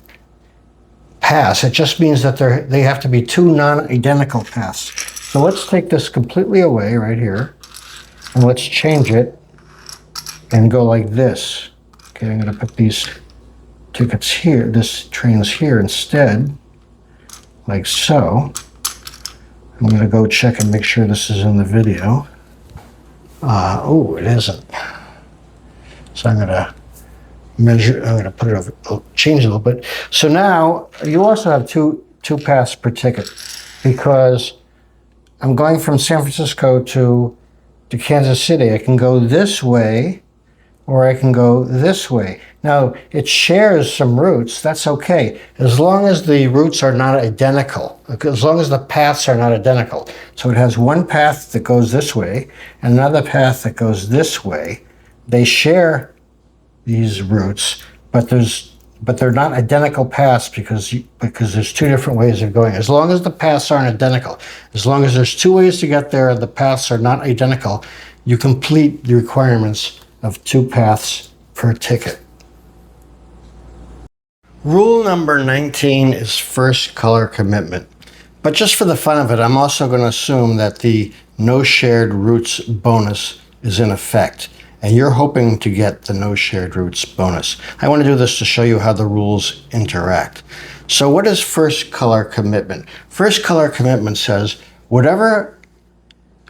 paths. It just means that they have to be 2 non-identical paths. So let's take this completely away right here, and let's change it and go like this. Okay, I'm going to put these tickets here, this train's here instead, like so. I'm going to go check and make sure this is in the video. Oh, it isn't. So I'm going to measure, I'm going to put it over, change it a little bit. So now you also have two 2 paths per ticket because I'm going from San Francisco to Kansas City. I can go this way or I can go this way. Now, it shares some routes. That's okay, as long as the routes are not identical, as long as the paths are not identical. So it has one path that goes this way and another path that goes this way. They share these routes, but they're not identical paths because there's 2 different ways of going. As long as the paths aren't identical, as long as there's 2 ways to get there and the paths are not identical, you complete the requirements of 2 paths per ticket. Rule number 19 is first color commitment. But just for the fun of it, I'm also going to assume that the no shared routes bonus is in effect. And you're hoping to get the no shared routes bonus. I want to do this to show you how the rules interact. So what is first color commitment? First color commitment says whatever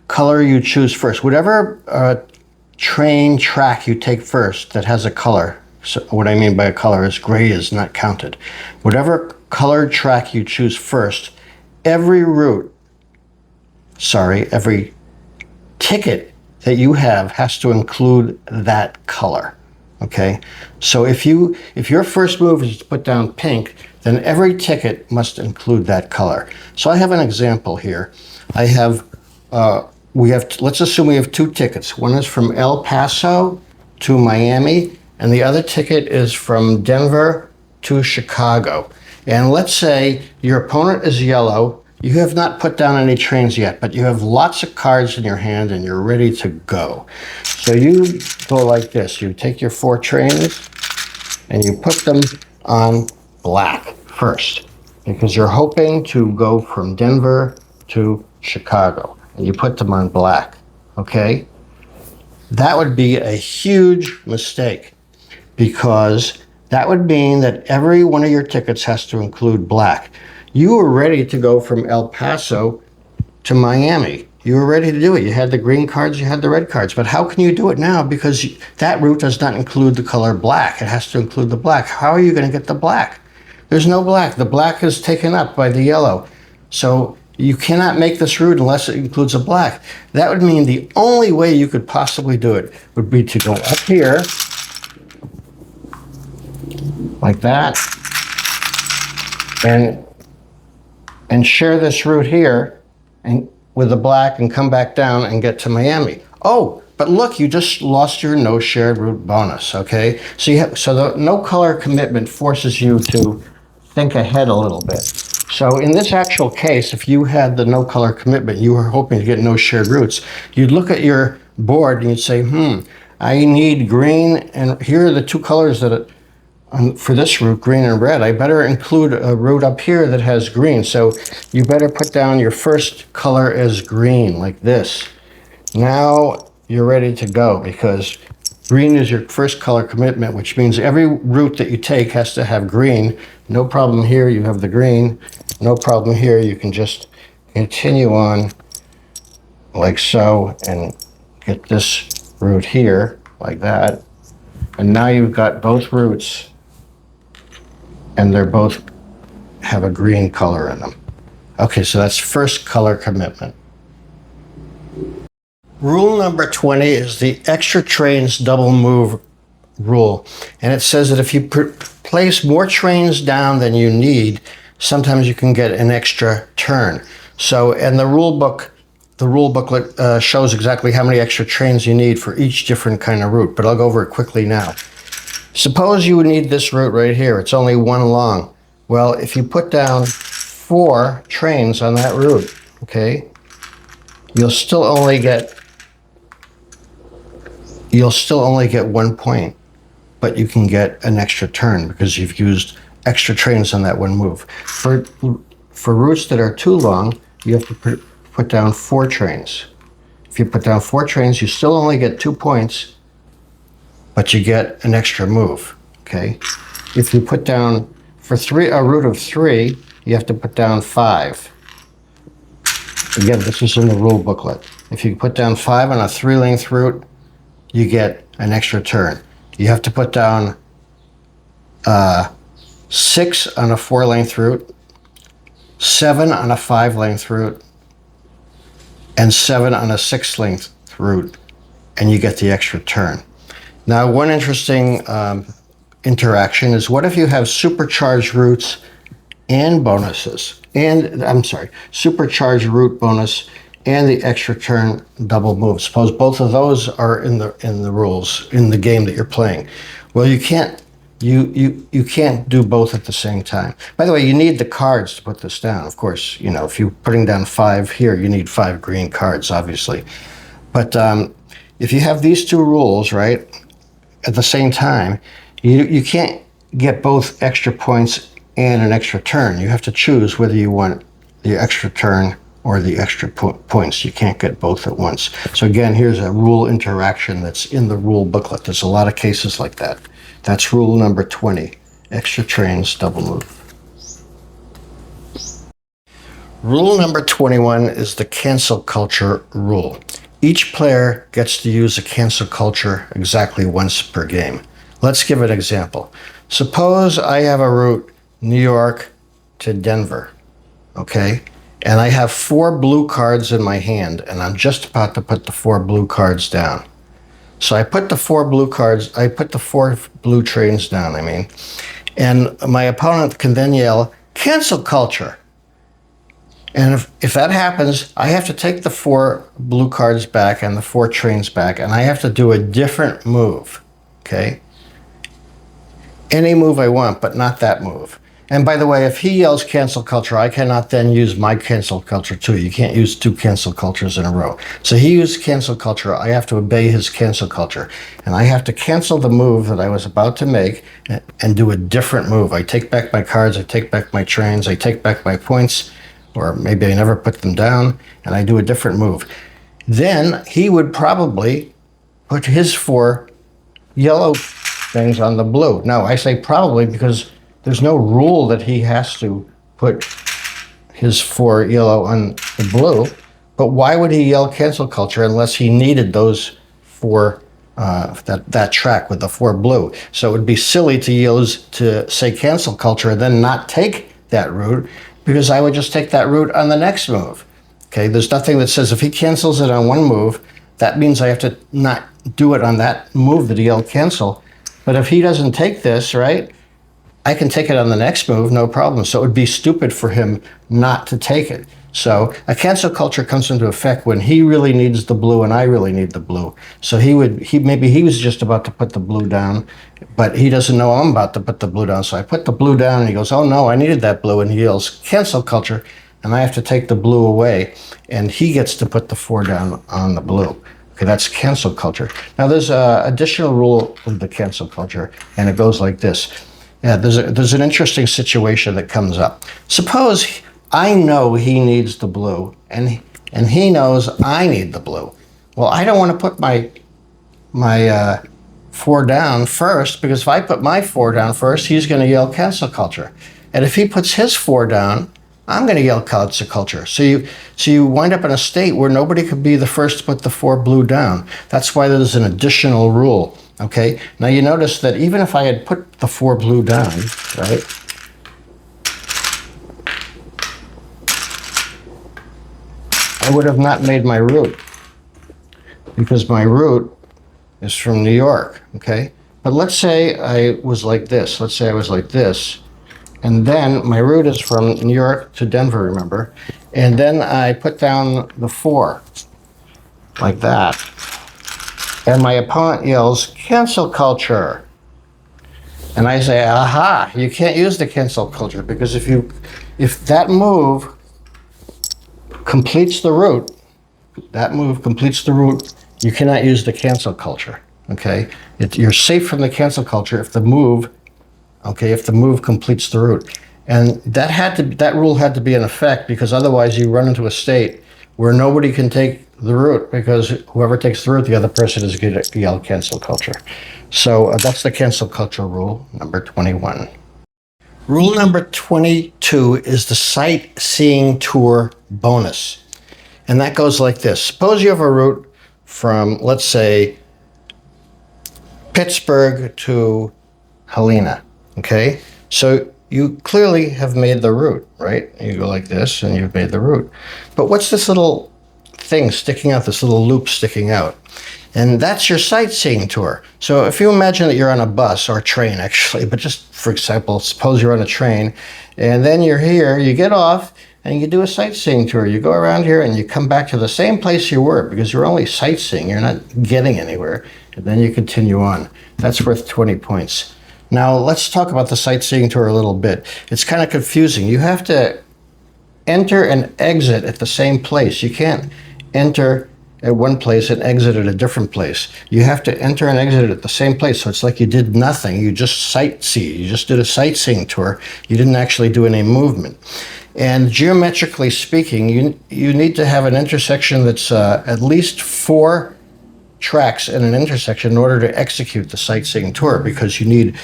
color you choose first, whatever track you take first that has a color. So what I mean by a color is gray is not counted. Whatever colored track you choose first, every ticket that you have has to include that color. Okay? So if your first move is to put down pink, then every ticket must include that color. So I have an example here. Let's assume we have 2 tickets. One is from El Paso to Miami, and the other ticket is from Denver to Chicago. And let's say your opponent is yellow. You have not put down any trains yet, but you have lots of cards in your hand and you're ready to go. So you go like this. You take your 4 trains and you put them on black first because you're hoping to go from Denver to Chicago. And you put them on black, okay? That would be a huge mistake because that would mean that every one of your tickets has to include black. You were ready to go from El Paso to Miami. You were ready to do it. You had the green cards, you had the red cards. But how can you do it now? Because that route does not include the color black. It has to include the black. How are you going to get the black? There's no black. The black is taken up by the yellow. So you cannot make this route unless it includes a black. That would mean the only way you could possibly do it would be to go up here, like that, and share this route here and with the black and come back down and get to Miami. Oh, but look, you just lost your no shared route bonus, okay? So the no color commitment forces you to think ahead a little bit. So in this actual case, if you had the no color commitment, you were hoping to get no shared routes, you'd look at your board and you'd say, I need green, and here are the 2 colors for this route, green and red. I better include a route up here that has green. So you better put down your first color as green, like this. Now you're ready to go because green is your first color commitment, which means every route that you take has to have green. No problem here, you have the green. No problem here, you can just continue on like so and get this route here, like that. And now you've got both routes and they're both have a green color in them. Okay, so that's first color commitment. Rule number 20 is the extra trains double move rule. And it says that if you place more trains down than you need, sometimes you can get an extra turn. So, and the rule booklet shows exactly how many extra trains you need for each different kind of route, but I'll go over it quickly now. Suppose you need this route right here. It's only 1 long. Well, if you put down 4 trains on that route, okay, you'll still only get 1 point, but you can get an extra turn because you've used extra trains on that 1 move. For routes that are too long, you have to put down 4 trains. If you put down 4 trains, you still only get 2 points, but you get an extra move, okay? If you put down, for a route of 3, you have to put down 5. Again, this is in the rule booklet. If you put down 5 on a 3-length route, you get an extra turn. You have to put down 6 on a 4-length route, 7 on a 5-length route, and 7 on a 6-length route, and you get the extra turn. Now, one interesting interaction is, what if you have supercharged routes and bonuses, and I'm sorry, supercharged route bonus and the extra turn double move? Suppose both of those are in the rules in the game that you're playing. Well, you can't do both at the same time. By the way, you need the cards to put this down. Of course, you know, if you're putting down 5 here, you need 5 green cards, obviously. But if you have these two rules, right, at the same time, you can't get both extra points and an extra turn. You have to choose whether you want the extra turn or the extra points. You can't get both at once. So again, here's a rule interaction that's in the rule booklet. There's a lot of cases like that. That's rule number 20, extra trains, double move. Rule number 21 is the cancel culture rule. Each player gets to use a cancel culture exactly once per game. Let's give an example. Suppose I have a route New York to Denver, okay? And I have 4 blue cards in my hand, and I'm just about to put the 4 blue cards down. So I put the 4 blue trains down, and my opponent can then yell, cancel culture. And if that happens, I have to take the 4 blue cards back and the 4 trains back, and I have to do a different move, okay? Any move I want, but not that move. And by the way, if he yells cancel culture, I cannot then use my cancel culture too. You can't use 2 cancel cultures in a row. So he used cancel culture, I have to obey his cancel culture. And I have to cancel the move that I was about to make and do a different move. I take back my cards, I take back my trains, I take back my points, or maybe I never put them down, and I do a different move. Then he would probably put his 4 yellow things on the blue. Now, I say probably because there's no rule that he has to put his 4 yellow on the blue, but why would he yell cancel culture unless he needed those 4, that track with the 4 blue? So it would be silly to say cancel culture and then not take that route, because I would just take that route on the next move. Okay, there's nothing that says if he cancels it on one move, that means I have to not do it on that move that he yelled cancel. But if he doesn't take this, right, I can take it on the next move, no problem. So it would be stupid for him not to take it. So a cancel culture comes into effect when he really needs the blue and I really need the blue. So maybe he was just about to put the blue down, but he doesn't know I'm about to put the blue down. So I put the blue down and he goes, oh no, I needed that blue. And he yells cancel culture, and I have to take the blue away, and he gets to put the 4 down on the blue. Okay, that's cancel culture. Now there's an additional rule of the cancel culture, and it goes like this. Yeah, there's an interesting situation that comes up. Suppose I know he needs the blue, and he knows I need the blue. Well, I don't want to put my 4 down first, because if I put my 4 down first, he's going to yell cancel culture. And if he puts his 4 down, I'm going to yell cancel culture. So you wind up in a state where nobody could be the first to put the 4 blue down. That's why there's an additional rule. Okay, now you notice that even if I had put the 4 blue down, right, I would have not made my route, because my route is from New York, okay? But let's say I was like this. Let's say I was like this, and then my route is from New York to Denver, remember? And then I put down the 4, like that. And my opponent yells, cancel culture. And I say, aha, you can't use the cancel culture, because if that move completes the route, you cannot use the cancel culture, okay? You're safe from the cancel culture if the move completes the route. And that rule had to be in effect, because otherwise you run into a state where nobody can take the route, because whoever takes the route, the other person is going to yell cancel culture. So that's the cancel culture rule number 21. Rule number 22 is the sightseeing tour bonus. And that goes like this. Suppose you have a route from, let's say, Pittsburgh to Helena, okay? So you clearly have made the route, right? You go like this and you've made the route. But what's this little thing sticking out, this little loop sticking out? And that's your sightseeing tour. So if you imagine that you're on a bus or a train, actually, but just for example, suppose you're on a train and then you're here, you get off and you do a sightseeing tour. You go around here and you come back to the same place you were because you're only sightseeing, you're not getting anywhere. And then you continue on. That's worth 20 points. Now let's talk about the sightseeing tour a little bit. It's kind of confusing. You have to enter and exit at the same place. You can't enter at one place and exit at a different place. You have to enter and exit at the same place. So it's like you did nothing. You just sightsee. You just did a sightseeing tour. You didn't actually do any movement. And geometrically speaking, you need to have an intersection that's at least 4 tracks in an intersection in order to execute the sightseeing tour, because you need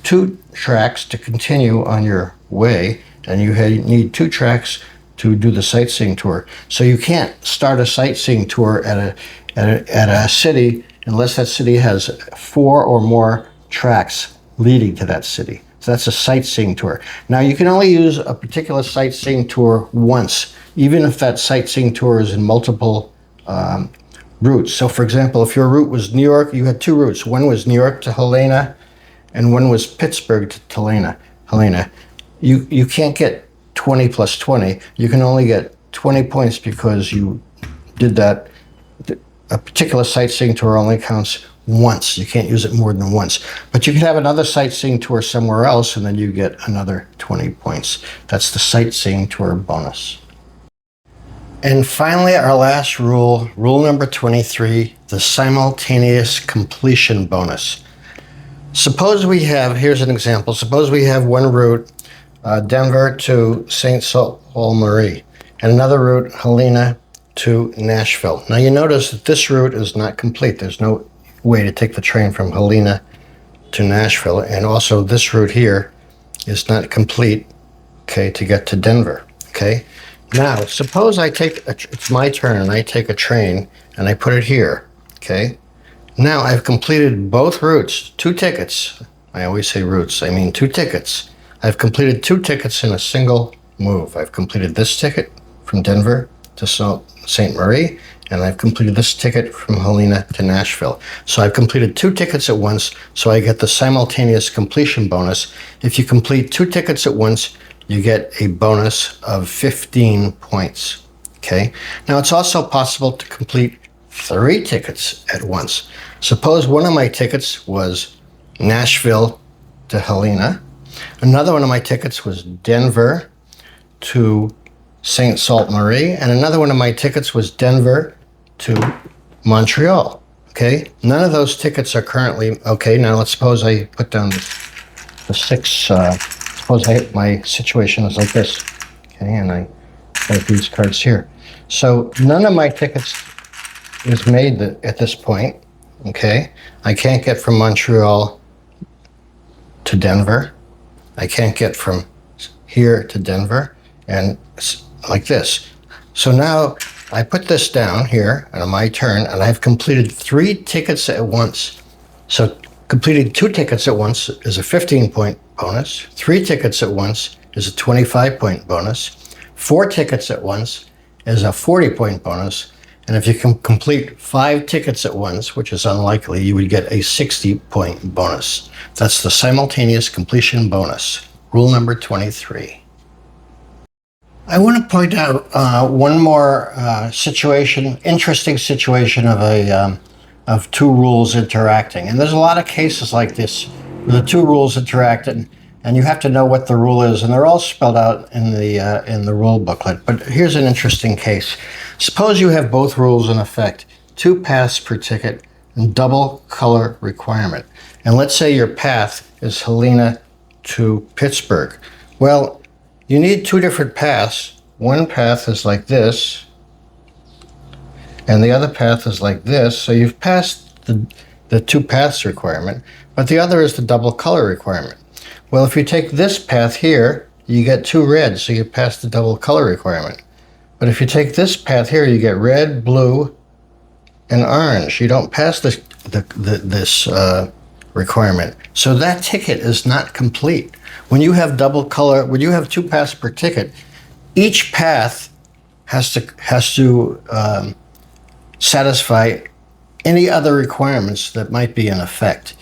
2 tracks to continue on your way, and you need 2 tracks to do the sightseeing tour. So you can't start a sightseeing tour at a city unless that city has 4 or more tracks leading to that city. So that's a sightseeing tour. Now you can only use a particular sightseeing tour once, even if that sightseeing tour is in multiple routes. So for example, if your route was New York, you had 2 routes. One was New York to Helena, and one was Pittsburgh to Helena. You can't get 20 plus 20. You can only get 20 points because you did that. A particular sightseeing tour only counts once. You can't use it more than once. But you can have another sightseeing tour somewhere else, and then you get another 20 points. That's the sightseeing tour bonus. And finally, our last rule, rule number 23, the simultaneous completion bonus. Suppose we have, here's an example, suppose we have one route, Denver to St. Sault Ste. Marie, and another route, Helena to Nashville. Now you notice that this route is not complete. There's no way to take the train from Helena to Nashville, and also this route here is not complete, okay, to get to Denver, okay? Now, suppose it's my turn and I take a train and I put it here, okay? Now I've completed both routes, 2 tickets. I always say routes, I mean 2 tickets. I've completed 2 tickets in a single move. I've completed this ticket from Denver to Sault Ste. Marie, and I've completed this ticket from Helena to Nashville. So I've completed 2 tickets at once, so I get the simultaneous completion bonus. If you complete 2 tickets at once, you get a bonus of 15 points, okay? Now it's also possible to complete 3 tickets at once. Suppose one of my tickets was Nashville to Helena. Another one of my tickets was Denver to St. Sault Ste. Marie, and another one of my tickets was Denver to Montreal, okay? None of those tickets are currently, okay, now let's suppose I put down the 6, suppose my situation is like this, okay, and I have these cards here. So none of my tickets is made at this point, okay? I can't get from Montreal to Denver. I can't get from here to Denver, and like this. So now I put this down here on my turn, and I've completed 3 tickets at once. So completing 2 tickets at once is a 15-point bonus. 3 tickets at once is a 25-point bonus. 4 tickets at once is a 40-point bonus. And if you can complete 5 tickets at once, which is unlikely, you would get a 60-point bonus. That's the simultaneous completion bonus. Rule number 23. I want to point out one more interesting situation of 2 rules interacting. And there's a lot of cases like this where the 2 rules interact, and you have to know what the rule is, and they're all spelled out in the rule booklet. But here's an interesting case. Suppose you have both rules in effect, 2 paths per ticket and double color requirement. And let's say your path is Helena to Pittsburgh. Well, you need 2 different paths. One path is like this, and the other path is like this. So you've passed the 2 paths requirement, but the other is the double color requirement. Well, if you take this path here, you get 2 reds, so you pass the double color requirement. But if you take this path here, you get red, blue, and orange. You don't pass this requirement. So that ticket is not complete. when you have double color, when you have 2 paths per ticket, each path has to satisfy any other requirements that might be in effect.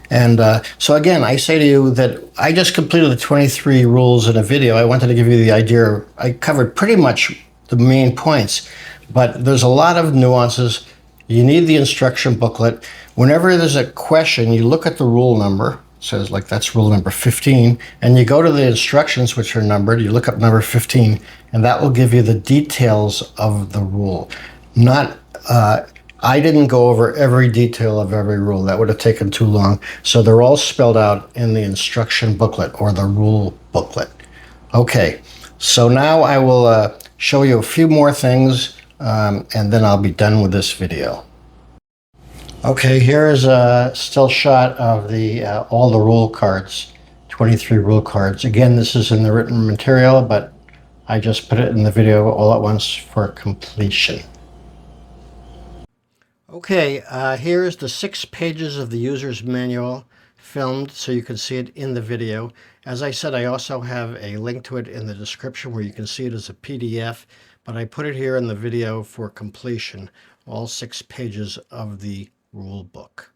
And so again, I say to you that I just completed the 23 rules in a video. I wanted to give you the idea. I covered pretty much the main points, but there's a lot of nuances. You need the instruction booklet. Whenever there's a question, you look at the rule number. It says like that's rule number 15, and you go to the instructions, which are numbered. You look up number 15, and that will give you the details of the rule. Not I didn't go over every detail of every rule. That would have taken too long. So they're all spelled out in the instruction booklet or the rule booklet. Okay, so now I will show you a few more things, and then I'll be done with this video. Okay, here is a still shot of the all the rule cards, 23 rule cards. Again, this is in the written material, but I just put it in the video all at once for completion. Okay, here's the 6 pages of the user's manual filmed so you can see it in the video. As I said, I also have a link to it in the description where you can see it as a PDF, but I put it here in the video for completion, all 6 pages of the rule book.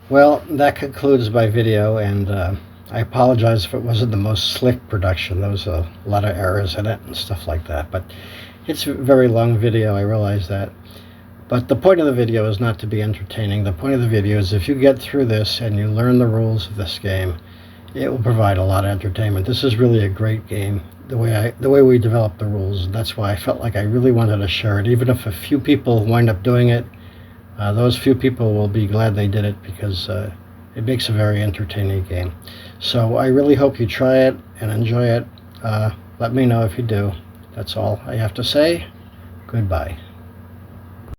Well, that concludes my video, and I apologize if it wasn't the most slick production. There was a lot of errors in it and stuff like that, but it's a very long video, I realize that. But the point of the video is not to be entertaining. The point of the video is if you get through this and you learn the rules of this game, it will provide a lot of entertainment. This is really a great game, the way we develop the rules. And that's why I felt like I really wanted to share it. Even if a few people wind up doing it, those few people will be glad they did it, because it makes a very entertaining game. So I really hope you try it and enjoy it. Let me know if you do. That's all I have to say. Goodbye.